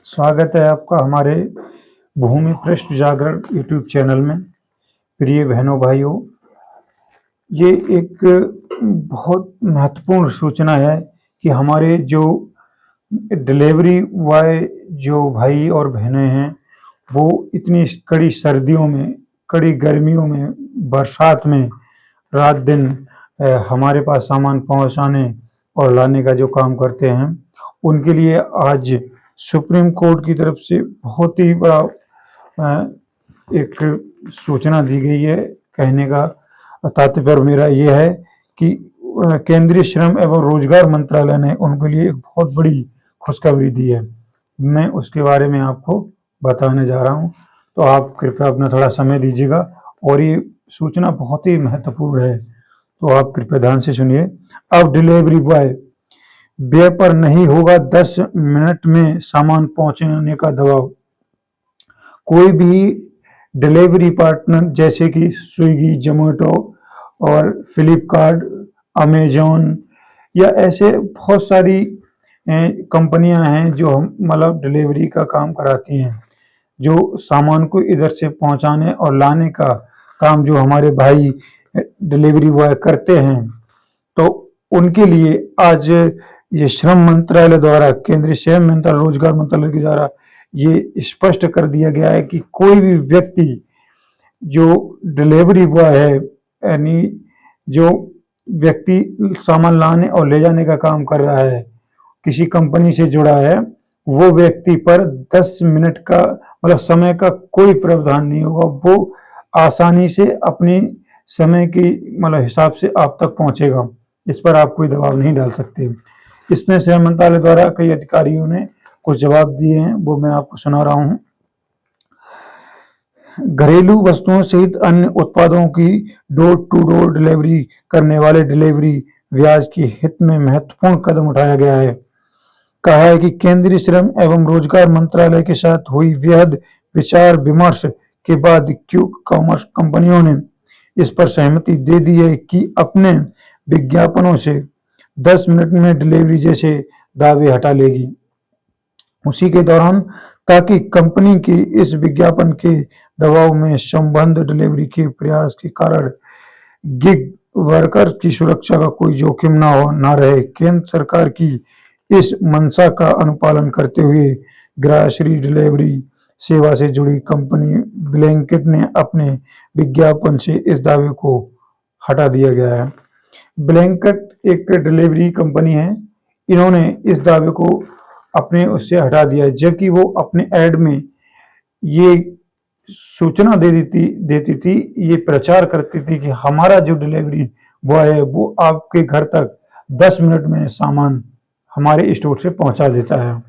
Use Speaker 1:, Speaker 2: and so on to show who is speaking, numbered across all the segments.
Speaker 1: स्वागत है आपका हमारे भूमि पृष्ठ जागरण यूट्यूब चैनल में। प्रिय बहनों भाइयों, ये एक बहुत महत्वपूर्ण सूचना है कि हमारे जो डिलीवरी बॉय जो भाई और बहनें हैं वो इतनी कड़ी सर्दियों में, कड़ी गर्मियों में, बरसात में रात दिन हमारे पास सामान पहुंचाने और लाने का जो काम करते हैं, उनके लिए आज सुप्रीम कोर्ट की तरफ से बहुत ही बड़ा एक सूचना दी गई है। कहने का तात्पर्य मेरा ये है कि केंद्रीय श्रम एवं रोजगार मंत्रालय ने उनके लिए एक बहुत बड़ी खुशखबरी दी है। मैं उसके बारे में आपको बताने जा रहा हूँ, तो आप कृपया अपना थोड़ा समय दीजिएगा और ये सूचना बहुत ही महत्वपूर्ण है, तो आप कृपया ध्यान से सुनिए। अब डिलीवरी बॉय व्यय पर नहीं होगा 10 मिनट में सामान पहुंचाने का दबाव। कोई भी डिलीवरी पार्टनर जैसे कि स्विगी, जोमेटो और फ्लिपकार्ट, अमेजोन या ऐसे बहुत सारी कंपनियां हैं जो मतलब डिलीवरी का काम कराती हैं, जो सामान को इधर से पहुंचाने और लाने का काम जो हमारे भाई डिलीवरी बॉय करते हैं, तो उनके लिए आज ये श्रम मंत्रालय द्वारा, केंद्रीय श्रम मंत्रालय, रोजगार मंत्रालय के द्वारा ये स्पष्ट कर दिया गया है कि कोई भी व्यक्ति जो डिलीवरी बॉय है, यानी जो व्यक्ति सामान लाने और ले जाने का काम कर रहा है, किसी कंपनी से जुड़ा है, वो व्यक्ति पर 10 मिनट का मतलब समय का कोई प्रावधान नहीं होगा। वो आसानी से अपनी समय की मतलब हिसाब से आप तक पहुंचेगा। इस पर आप कोई दबाव नहीं डाल सकते। इसमें श्रम मंत्रालय द्वारा कई अधिकारियों ने कुछ जवाब दिए हैं, वो मैं आपको सुना रहा हूं। घरेलू वस्तुओं सहित अन्य उत्पादों की डोर टू डोर डिलीवरी करने वाले डिलीवरी ब्याज के हित में महत्वपूर्ण कदम उठाया गया है। कहा है कि केंद्रीय श्रम एवं रोजगार मंत्रालय के साथ हुई वृहद विचार विमर्श के बाद क्विक कॉमर्स कंपनियों ने इस पर सहमति दे दी है कि अपने विज्ञापनों से 10 मिनट में डिलीवरी जैसे दावे हटा लेगी। उसी के दौरान, ताकि कंपनी के इस विज्ञापन के दबाव में संबंध डिलीवरी के प्रयास के कारण गिग वर्कर की सुरक्षा का कोई जोखिम ना रहे, केंद्र सरकार की इस मंशा का अनुपालन करते हुए ग्रॉसरी डिलीवरी सेवा से जुड़ी कंपनी ब्लैंकेट ने अपने विज्ञापन से इस दावे को हटा दिया गया है। ब्लैंकेट एक डिलीवरी कंपनी है, इन्होंने इस दावे को अपने उससे हटा दिया, जबकि वो अपने ऐड में ये सूचना देती थी, ये प्रचार करती थी कि हमारा जो डिलीवरी बॉय है वो आपके घर तक 10 मिनट में सामान हमारे स्टोर से पहुंचा देता है।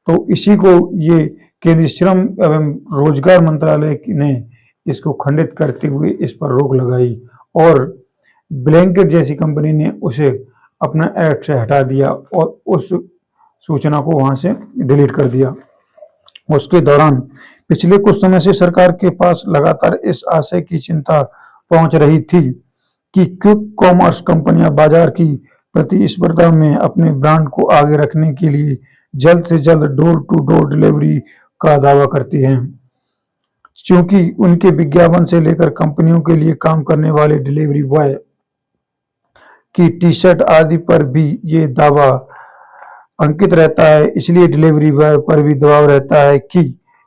Speaker 1: तो इसी को ये केंद्रीय श्रम एवं रोजगार मंत्रालय ने इसको खंडित करते हुए इस पर रोक लगाई और ब्लैंकेट जैसी कंपनी ने उसे अपना ऐड से हटा दिया और उस सूचना को वहां से डिलीट कर दिया। उसके दौरान पिछले कुछ समय से सरकार के पास लगातार इस आशय की चिंता पहुंच रही थी कि क्विक कॉमर्स कंपनियां बाजार की प्रतिस्पर्धा में अपने ब्रांड को आगे रखने के लिए जल्द से जल्द डोर टू डोर डिलीवरी का दावा करती हैं। क्योंकि उनके विज्ञापन से लेकर कंपनियों के लिए काम करने वाले डिलीवरी बॉय की टी-शर्ट आदि पर भी ये दावा अंकित रहता है, इसलिए डिलीवरी बॉय पर भी दबाव रहता है कि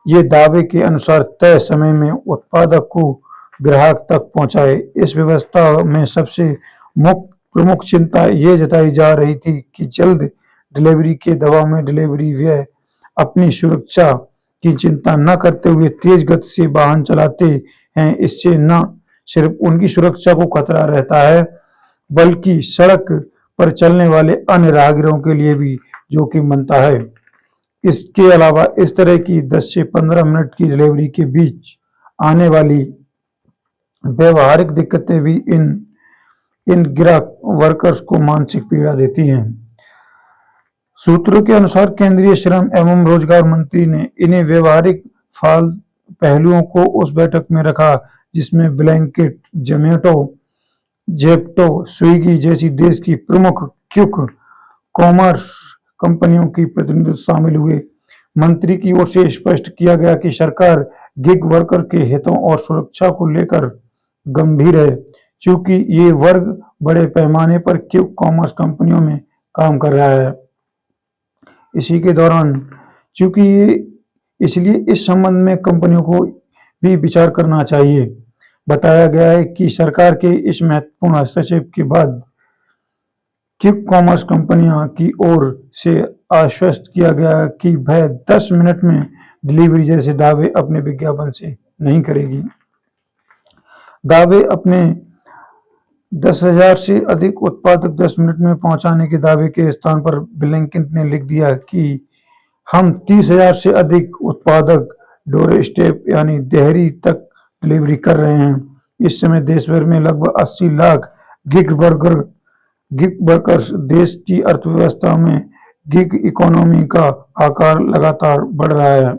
Speaker 1: ये दावे के अनुसार तय समय में उत्पादक को ग्राहक तक पहुंचाए। इस व्यवस्था में सबसे प्रमुख चिंता ये जताई जा रही थी कि जल्द डिलीवरी के दबाव में डिलीवरी व्यय अपनी सुरक्षा की चिंता न करते हुए तेज गति से वाहन चलाते हैं। इससे न सिर्फ उनकी सुरक्षा को खतरा रहता है, बल्कि सड़क पर चलने वाले अन्य राहगीरों के लिए भी जोखिम बनता है। इसके अलावा इस तरह की 10 से 15 मिनट की डिलीवरी के बीच आने वाली व्यवहारिक दिक्कतें भी इन ग्राहक वर्कर्स को मानसिक पीड़ा देती हैं। सूत्रों के अनुसार केंद्रीय श्रम एवं रोजगार मंत्री ने इन्हें व्यवहारिक पहलुओं को उस बैठक में रखा जिसमें ब्लैंकेट, जेप्टो, स्विगी जैसी देश की प्रमुख क्विक कॉमर्स कंपनियों की प्रतिनिधि शामिल हुए। मंत्री की ओर से स्पष्ट किया गया कि सरकार गिग वर्कर के हितों और सुरक्षा को लेकर गंभीर है, चूंकि ये वर्ग बड़े पैमाने पर क्विक कॉमर्स कंपनियों में काम कर रहा है। इसी के दौरान चूंकि ये इसलिए इस संबंध में कंपनियों को भी विचार करना चाहिए। बताया गया है कि सरकार के इस महत्वपूर्ण हस्तक्षेप के बाद क्विक कॉमर्स कंपनियों की ओर से आश्वस्त किया गया कि वह 10 मिनट में डिलीवरी जैसे दावे अपने विज्ञापन से नहीं करेगी। दावे अपने 10,000 से अधिक उत्पादक 10 मिनट में पहुंचाने के दावे के स्थान पर ब्लिंकिट ने लिख दिया कि हम 30,000 से अधिक उत्पादक डोर स्टेप यानी देहरी तक डिलीवरी कर रहे हैं। इस समय देश भर में लगभग 80 लाख गिग वर्कर्स देश की अर्थव्यवस्था में गिग इकोनॉमी का आकार लगातार बढ़ रहा है।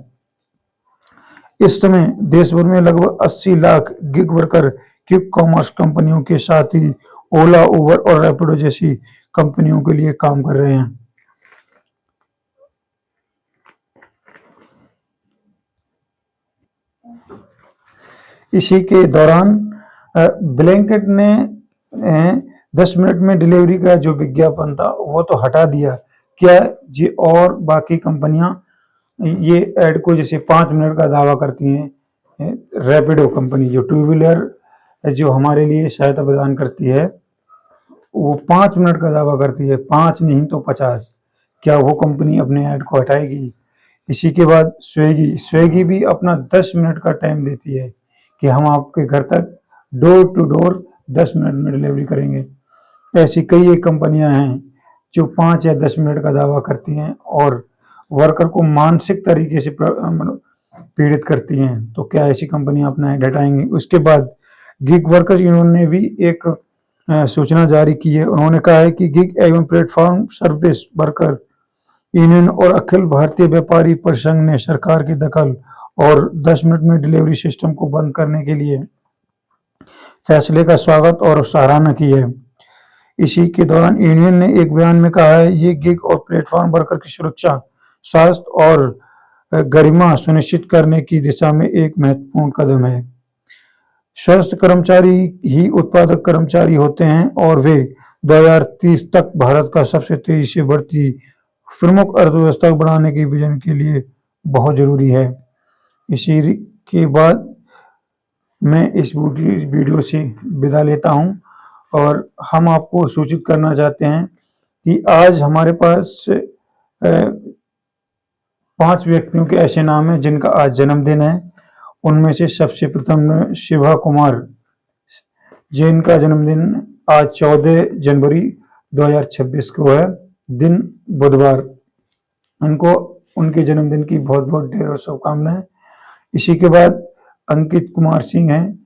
Speaker 1: इस समय देश भर में लगभग 80 lakh gig worker quick commerce कंपनियों के साथ ही ओला, उबर और रैपिडो जैसी कंपनियों के लिए काम कर रहे हैं। इसी के दौरान ब्लिंकिट ने 10 मिनट में डिलीवरी का जो विज्ञापन था वो तो हटा दिया। क्या ये और बाकी कंपनियां ये ऐड को जैसे 5 मिनट का दावा करती हैं। रैपिडो कंपनी जो टू व्हीलर जो हमारे लिए सहायता प्रदान करती है वो 5 मिनट का दावा करती है, 5 नहीं तो 50। क्या वो कंपनी अपने ऐड को हटाएगी? इसी के बाद स्विगी भी अपना 10 मिनट का टाइम देती है कि हम आपके घर तक डोर टू डोर 10 मिनट में डिलीवरी करेंगे। ऐसी कई एक कंपनियां हैं जो 5 या 10 मिनट का दावा करती हैं और वर्कर को मानसिक तरीके से पीड़ित करती हैं। तो क्या ऐसी कंपनियां अपना ऐड हटाएंगी? उसके बाद गिग वर्कर्स इन्होंने भी एक सूचना जारी की है। उन्होंने कहा है कि गिग एवं प्लेटफॉर्म सर्विस वर्कर यूनियन और अखिल भारतीय व्यापारी परिसंघ ने सरकार की दखल और 10 मिनट में डिलीवरी सिस्टम को बंद करने के लिए फैसले का स्वागत और सराहना की है। इसी के दौरान यूनियन ने एक बयान में कहा है ये गिग और प्लेटफॉर्म वर्कर की सुरक्षा, स्वास्थ्य और गरिमा सुनिश्चित करने की दिशा में एक महत्वपूर्ण कदम है। स्वस्थ कर्मचारी ही उत्पादक कर्मचारी होते हैं और वे 2030 तक भारत का सबसे तेजी से बढ़ती प्रमुख अर्थव्यवस्था बनाने के विजन के लिए बहुत जरूरी है। इसी के बाद मैं इस वीडियो से विदा लेता हूं और हम आपको सूचित करना चाहते हैं कि आज हमारे पास 5 व्यक्तियों के ऐसे नाम हैं जिनका आज जन्मदिन है। उनमें से सबसे प्रथम शिवा कुमार, जिनका जन्मदिन आज 14 जनवरी 2026 को है, दिन बुधवार। उनको उनके जन्मदिन की बहुत बहुत ढेरों शुभकामनाएं। इसी के बाद अंकित कुमार सिंह हैं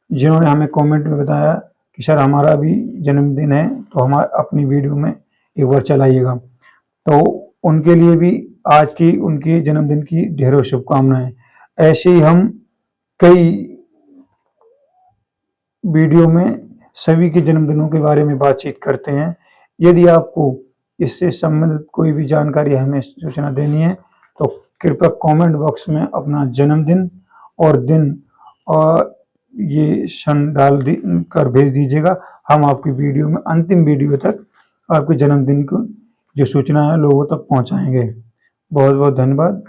Speaker 1: जिन्होंने हमें कमेंट में बताया कि सर हमारा भी जन्मदिन है तो हम अपनी वीडियो में एक बार चलाइएगा। तो उनके लिए भी आज की उनके जन्मदिन की ढेरों शुभकामनाएं। ऐसे ही हम कई वीडियो में सभी के जन्मदिनों के बारे में बातचीत करते हैं। यदि आपको इससे संबंधित कोई भी जानकारी हमें सूचना देनी है तो कृपया कमेंट बॉक्स में अपना जन्मदिन और दिन और ये क्षण डाल कर भेज दीजिएगा। हम आपकी वीडियो में अंतिम वीडियो तक आपके जन्मदिन को जो सूचना है लोगों तक पहुंचाएंगे। बहुत बहुत धन्यवाद।